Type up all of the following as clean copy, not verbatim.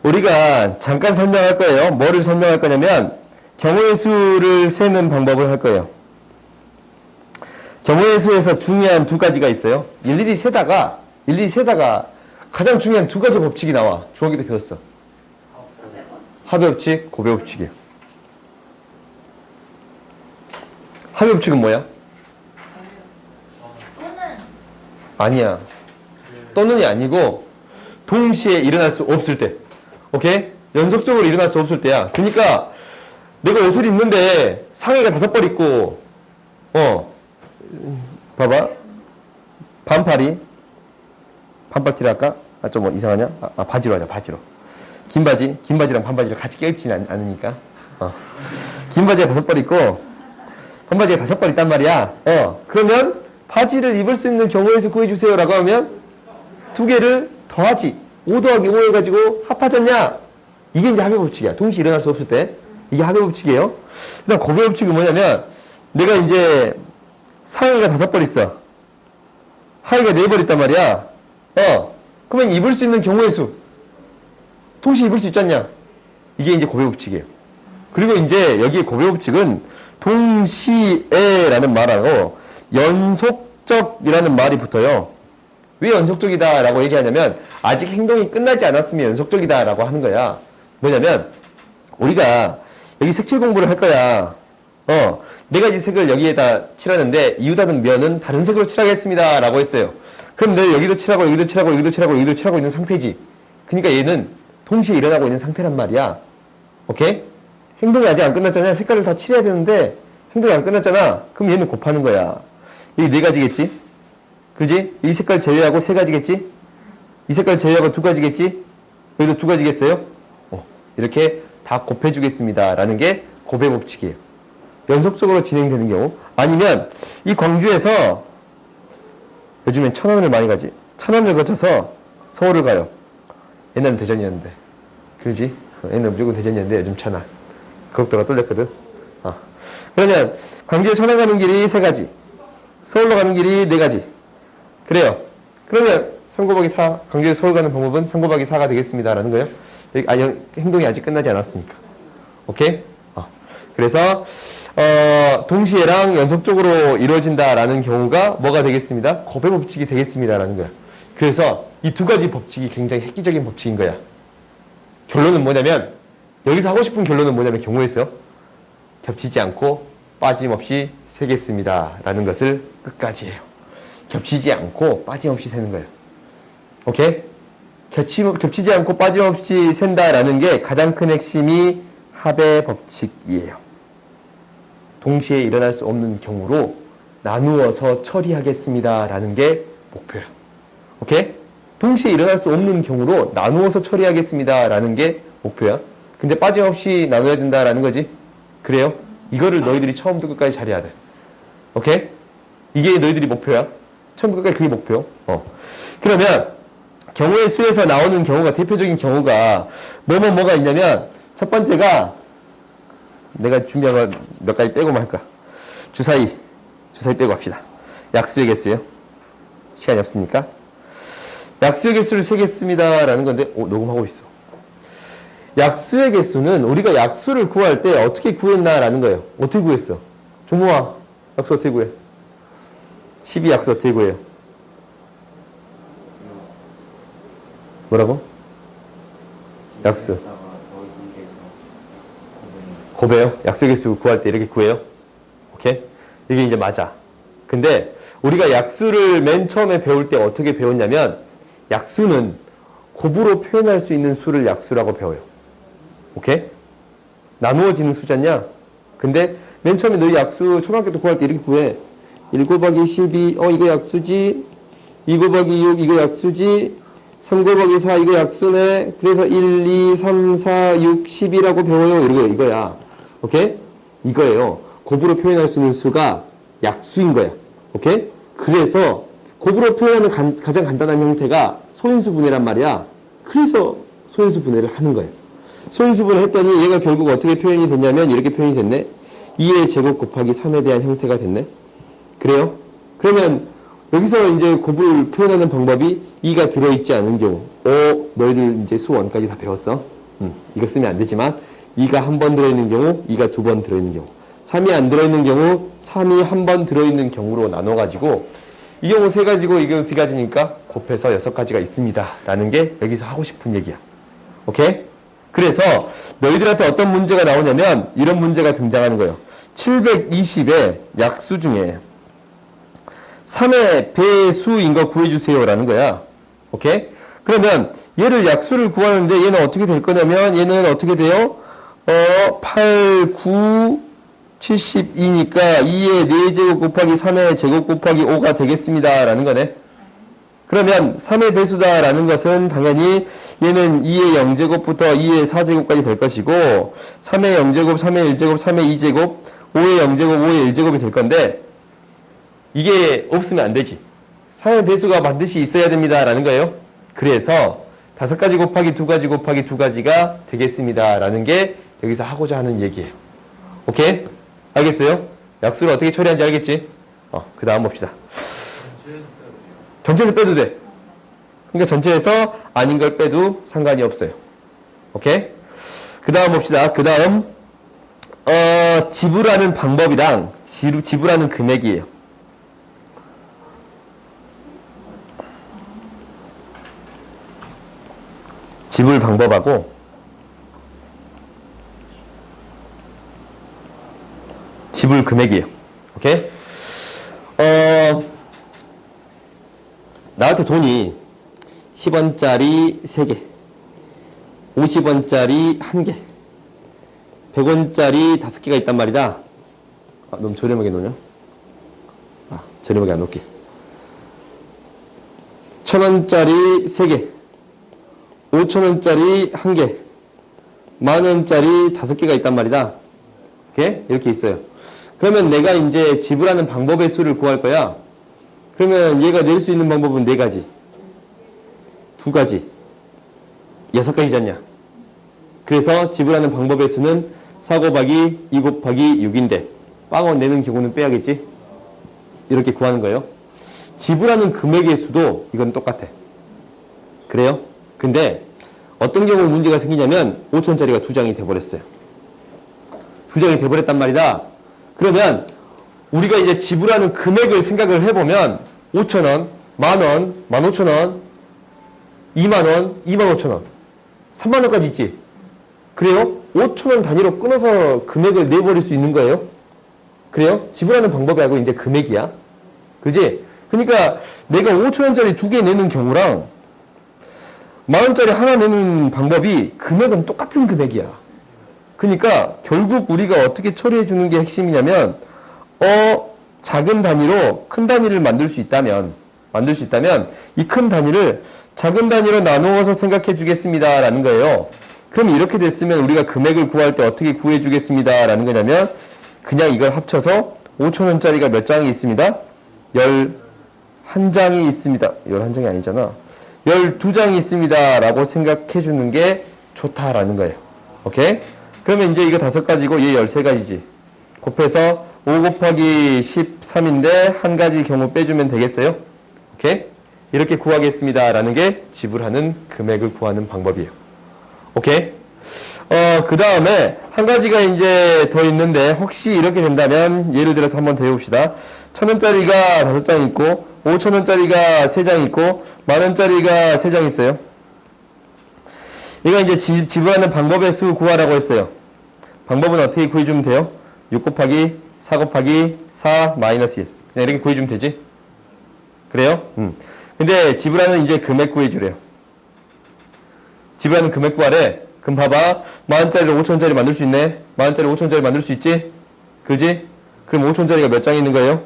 우리가 잠깐 설명할 거예요. 뭐를 설명할 거냐면 경우의 수를 세는 방법을 할 거예요. 경우의 수에서 중요한 두 가지가 있어요. 일일이 세다가 가장 중요한 두 가지 법칙이 나와. 주원기 때 배웠어. 합의 법칙, 고배 법칙이에요. 합의 법칙은 뭐야? 아니야. 또는이 아니고 동시에 일어날 수 없을 때. 오케이? 연속적으로 일어날 수 없을 때야. 그러니까 내가 옷을 입는데 상의가 5벌 있고 봐봐. 반팔티를 할까? 좀 뭐 이상하냐? 바지로 하자. 바지로. 긴 바지랑 반바지를 같이 껴입지는 않으니까. 긴 바지가 5벌 있고 반바지가 5벌 있단 말이야. 그러면 바지를 입을 수 있는 경우의 수 구해주세요 라고 하면 두 개를 더하지. 5 더하기 5 해가지고 합하잖냐? 이게 이제 합의 법칙이야. 동시에 일어날 수 없을 때. 이게 합의 법칙이에요. 그 다음 고배 법칙은 뭐냐면 내가 이제 상의가 5벌 있어. 하의가 4벌 있단 말이야. 그러면 입을 수 있는 경우의 수. 동시에 입을 수 있잖냐? 이게 이제 고배 법칙이에요. 그리고 이제 여기에 고배 법칙은 동시에라는 말하고 연속적이라는 말이 붙어요. 왜 연속적이다 라고 얘기하냐면 아직 행동이 끝나지 않았으면 연속적이다 라고 하는 거야. 뭐냐면 우리가 여기 색칠 공부를 할 거야. 4가지 색을 여기에다 칠하는데 이유다는 면은 다른 색으로 칠하겠습니다 라고 했어요. 그럼 내가 여기도 칠하고 여기도 칠하고 여기도 칠하고 여기도 칠하고 있는 상태지. 그러니까 얘는 동시에 일어나고 있는 상태란 말이야. 오케이? 행동이 아직 안 끝났잖아. 색깔을 다 칠해야 되는데 행동이 안 끝났잖아. 그럼 얘는 곱하는 거야. 이 4가지겠지? 그지? 이 색깔 제외하고 3가지겠지? 이 색깔 제외하고 2가지겠지? 여기도 2가지겠어요? 이렇게 다 곱해주겠습니다 라는 게 고배 법칙이에요. 연속적으로 진행되는 경우. 아니면 이 광주에서 요즘엔 천안을 많이 가지. 천안을 거쳐서 서울을 가요. 옛날엔 대전이었는데. 그러지? 옛날엔 무조건 대전이었는데 요즘 천안. 고속도로가 뚫렸거든. 그러면 광주에 천안 가는 길이 3가지. 서울로 가는 길이 4가지. 그래요. 그러면 3 곱하기 4, 광주에 서울 가는 방법은 3 곱하기 4가 되겠습니다 라는 거예요. 행동이 아직 끝나지 않았으니까. 오케이? 그래서 동시에랑 연속적으로 이루어진다라는 경우가 뭐가 되겠습니다? 고배 법칙이 되겠습니다라는 거야. 그래서 이 2가지 법칙이 굉장히 획기적인 법칙인 거야. 결론은 뭐냐면 여기서 하고 싶은 결론은 뭐냐면 경우의 수요. 겹치지 않고 빠짐없이 세겠습니다라는 것을 끝까지 해요. 겹치지 않고 빠짐없이 세는 거예요. 오케이? 겹치지 않고 빠짐없이 센다라는 게 가장 큰 핵심이 합의 법칙이에요. 동시에 일어날 수 없는 경우로 나누어서 처리하겠습니다 라는 게 목표야. 오케이? 동시에 일어날 수 없는 경우로 나누어서 처리하겠습니다 라는 게 목표야. 근데 빠짐없이 나눠야 된다라는 거지. 그래요? 이거를 너희들이 처음부터 끝까지 잘해야 돼. 오케이? 이게 너희들이 목표야. 처음부터 끝까지 그게 목표. 그러면 경우의 수에서 나오는 경우가 대표적인 경우가 뭐가 있냐면 첫 번째가 내가 준비한 거 몇 가지 빼고만 할까? 주사위 빼고 합시다. 약수의 개수요. 시간이 없으니까. 약수의 개수를 세겠습니다 라는 건데 녹음하고 있어. 약수의 개수는 우리가 약수를 구할 때 어떻게 구했나 라는 거예요. 어떻게 구했어? 종모아 약수 어떻게 구해? 12 약수 어떻게 구해요? 뭐라고? 약수 고배요? 약수의 개수 구할 때 이렇게 구해요? 오케이? 이게 이제 맞아. 근데 우리가 약수를 맨 처음에 배울 때 어떻게 배웠냐면 약수는 곱으로 표현할 수 있는 수를 약수라고 배워요. 오케이? 나누어지는 수잖냐? 근데 맨 처음에 너희 약수 초등학교 때 구할 때 이렇게 구해. 1 곱하기 12 이거 약수지. 2 곱하기 6 이거 약수지. 3 곱하기 4 이거 약수네. 그래서 1, 2, 3, 4, 6, 10이라고 배워요. 이거야. 오케이? 이거예요. 곱으로 표현할 수 있는 수가 약수인 거야. 오케이? 그래서 곱으로 표현하는 가장 간단한 형태가 소인수분해란 말이야. 그래서 소인수분해를 하는 거예요. 소인수분해 했더니 얘가 결국 어떻게 표현이 됐냐면 이렇게 표현이 됐네. 2의 제곱 곱하기 3에 대한 형태가 됐네. 그래요? 그러면 여기서 이제 곱을 표현하는 방법이 2가 들어있지 않은 경우 5, 너희들 이제 수1까지 다 배웠어. 이거 쓰면 안 되지만 2가 한 번 들어있는 경우, 2가 두 번 들어있는 경우, 3이 안 들어있는 경우, 3이 한 번 들어있는 경우로 나눠가지고 이 경우 3가지고 이 경우 2가지니까 곱해서 6가지가 있습니다. 라는 게 여기서 하고 싶은 얘기야. 오케이? 그래서 너희들한테 어떤 문제가 나오냐면 이런 문제가 등장하는 거예요. 720의 약수 중에 3의 배수인 거 구해주세요 라는 거야. 오케이? 그러면 얘를 약수를 구하는데 얘는 어떻게 될 거냐면 얘는 어떻게 돼요? 8, 9, 72니까 2의 4제곱 곱하기 3의 제곱 곱하기 5가 되겠습니다 라는 거네. 그러면 3의 배수다 라는 것은 당연히 얘는 2의 0제곱부터 2의 4제곱까지 될 것이고 3의 0제곱, 3의 1제곱, 3의 2제곱, 5의 0제곱, 5의 1제곱이 될 건데 이게 없으면 안 되지. 3의 배수가 반드시 있어야 됩니다 라는 거예요. 그래서 5가지 곱하기 2가지 곱하기 2가지가 되겠습니다 라는 게 여기서 하고자 하는 얘기예요. 오케이? 알겠어요? 약수를 어떻게 처리하는지 알겠지? 그 다음 봅시다. 전체에서 빼도 돼. 그러니까 전체에서 아닌 걸 빼도 상관이 없어요. 오케이? 그 다음 봅시다. 그 다음 지불하는 방법이랑 지불하는 금액이에요. 지불 방법하고 지불 금액이에요. 오케이? 나한테 돈이 10원짜리 3개, 50원짜리 1개, 100원짜리 5개가 있단 말이다. 너무 저렴하게 놓냐? 저렴하게 안 놓게. 1000원짜리 3개, 5000원짜리 1개, 만원짜리 5개가 있단 말이다. 오케이? 이렇게 있어요. 그러면 내가 이제 지불하는 방법의 수를 구할 거야. 그러면 얘가 낼 수 있는 방법은 4가지, 2가지, 6가지잖냐. 그래서 지불하는 방법의 수는 4 곱하기 2 곱하기 6인데 빵원 내는 경우는 빼야겠지? 이렇게 구하는 거예요. 지불하는 금액의 수도 이건 똑같아. 그래요? 근데 어떤 경우 문제가 생기냐면 5천원짜리가 2장이 돼버렸어요. 2장이 돼버렸단 말이다. 그러면 우리가 이제 지불하는 금액을 생각을 해보면 5천원, 만원, 15,000원, 2만원, 25,000원, 3만원까지 있지. 그래요? 5천원 단위로 끊어서 금액을 내버릴 수 있는 거예요. 그래요? 지불하는 방법이 아니고 이제 금액이야. 그지? 그러니까 내가 5천원짜리 2개 내는 경우랑 만원짜리 하나 내는 방법이 금액은 똑같은 금액이야. 그러니까 결국 우리가 어떻게 처리해 주는 게 핵심이냐면 작은 단위로 큰 단위를 만들 수 있다면 이 큰 단위를 작은 단위로 나누어서 생각해 주겠습니다 라는 거예요. 그럼 이렇게 됐으면 우리가 금액을 구할 때 어떻게 구해 주겠습니다 라는 거냐면 그냥 이걸 합쳐서 5천원짜리가 몇 장이 있습니다? 11장이 있습니다. 11장이 아니잖아. 12장이 있습니다 라고 생각해 주는 게 좋다라는 거예요. 오케이? 그러면 이제 이거 5가지고 얘 13가지지. 곱해서 5 곱하기 13인데 한 가지 경우 빼주면 되겠어요? 오케이? 이렇게 구하겠습니다 라는 게 지불하는 금액을 구하는 방법이에요. 오케이? 그 다음에 한 가지가 이제 더 있는데 혹시 이렇게 된다면 예를 들어서 한번 대봅시다. 1000원짜리가 5장 있고 5000원짜리가 3장 있고 만원짜리가 3장 있어요. 이거 이제 지불하는 방법의 수 구하라고 했어요. 방법은 어떻게 구해주면 돼요? 6 곱하기 4 곱하기 4 마이너스 1. 그냥 이렇게 구해주면 되지? 그래요? 근데 지불하는 이제 금액 구해주래요. 지불하는 금액 구하래. 그럼 봐봐. 만원짜리를 5천원짜리 만들 수 있네. 만원짜리 5천원짜리 만들 수 있지? 그지? 그럼 5천원짜리가 몇 장 있는 거예요?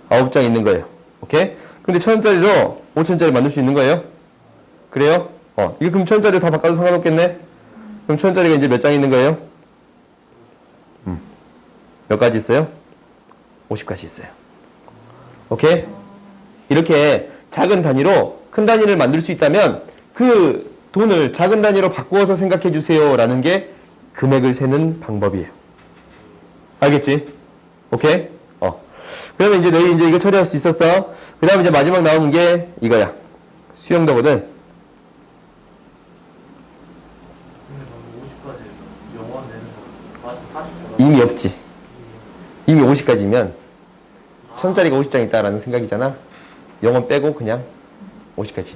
9장 있는 거예요. 오케이? 근데 1000원짜리로 5천원짜리 만들 수 있는 거예요? 그래요? 이거 그럼 1000원짜리 다 바꿔도 상관없겠네? 그럼 1000원짜리가 이제 몇 장 있는 거예요? 몇 가지 있어요? 50가지 있어요. 오케이? 이렇게 작은 단위로 큰 단위를 만들 수 있다면 그 돈을 작은 단위로 바꾸어서 생각해 주세요 라는 게 금액을 세는 방법이에요. 알겠지? 오케이? 그러면 이제 너희 이제 이거 처리할 수 있었어. 그 다음에 이제 마지막 나오는 게 이거야. 수영도거든. 근데 방금 50까지 영원 내는 거 40%가 이미 없지. 이미 50까지면 1000짜리가 50장 있다라는 생각이잖아. 0원 빼고 그냥 50까지.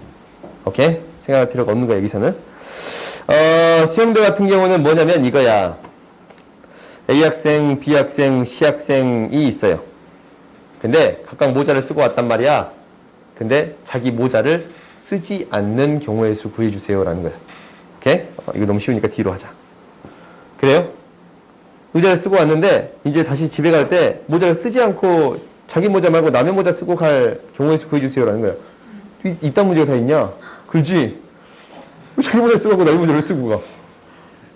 오케이? 생각할 필요가 없는 거야, 여기서는. 수영도 같은 경우는 뭐냐면 이거야. A학생, B학생, C학생이 있어요. 근데 각각 모자를 쓰고 왔단 말이야. 근데 자기 모자를 쓰지 않는 경우의 수 구해주세요 라는 거야. 오케이? 이거 너무 쉬우니까 뒤로 하자. 그래요? 모자를 쓰고 왔는데 이제 다시 집에 갈 때 모자를 쓰지 않고 자기 모자 말고 남의 모자 쓰고 갈 경우의 수 구해주세요 라는 거야. 이딴 문제가 다 있냐? 그렇지? 자기 모자 쓰고 가고 남의 모자를 쓰고 가.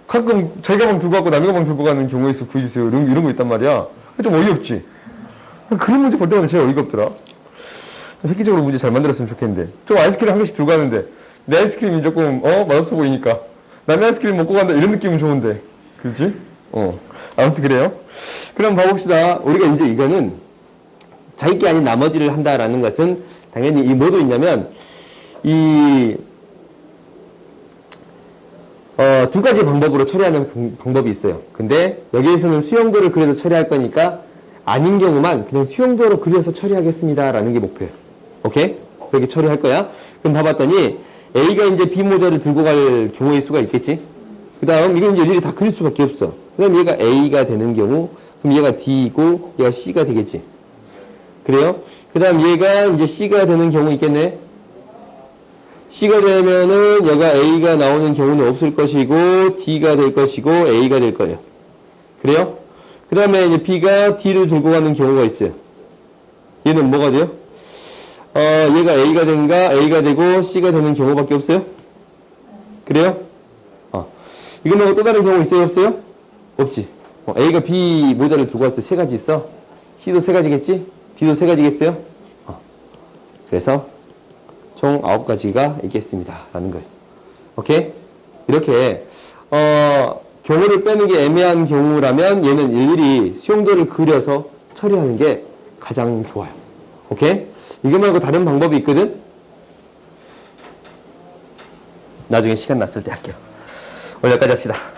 가끔 자기 가방 들고 가고 남의 가방 들고 가는 경우의 수 구해주세요 이런 거 있단 말이야. 좀 어이없지? 그런 문제 볼 때마다 진짜 어이가 없더라. 획기적으로 문제 잘 만들었으면 좋겠는데. 좀 아이스크림 한 개씩 들고 가는데 내 아이스크림이 조금 맛없어 보이니까 남의 아이스크림 먹고 간다 이런 느낌은 좋은데. 그렇지? 아무튼 그래요. 그럼 봐봅시다. 우리가 이제 이거는 자기 게 아닌 나머지를 한다라는 것은 당연히 이 뭐도 있냐면 두 가지 방법으로 처리하는 방법이 있어요. 근데 여기에서는 수용도를 그려서 처리할 거니까 아닌 경우만 그냥 수용도로 그려서 처리하겠습니다 라는 게 목표예요. 오케이? 그렇게 처리할 거야. 그럼 봐봤더니 A가 이제 B 모자를 들고 갈 경우의 수가 있겠지? 그 다음 이건 이제 일일이 다 그릴 수밖에 없어. 그 다음 얘가 A가 되는 경우 그럼 얘가 D이고 얘가 C가 되겠지? 그래요? 그 다음 얘가 이제 C가 되는 경우 있겠네? C가 되면은 얘가 A가 나오는 경우는 없을 것이고 D가 될 것이고 A가 될 거예요. 그래요? 그 다음에 이제 B가 D를 들고 가는 경우가 있어요. 얘는 뭐가 돼요? 얘가 A가 된가 A가 되고 C가 되는 경우밖에 없어요? 그래요? 이거 말고 또 다른 경우 있어요? 없어요? 없지. A가 B 모자를 들고 왔을 때 세 가지 있어. C도 세 가지겠지? B도 세 가지겠어요? 그래서 총 9가지가 있겠습니다. 라는 거예요. 오케이? 이렇게 경우를 빼는 게 애매한 경우라면 얘는 일일이 수용도를 그려서 처리하는 게 가장 좋아요. 오케이? 이거 말고 다른 방법이 있거든? 나중에 시간 났을 때 할게요. 오늘 여기까지 합시다.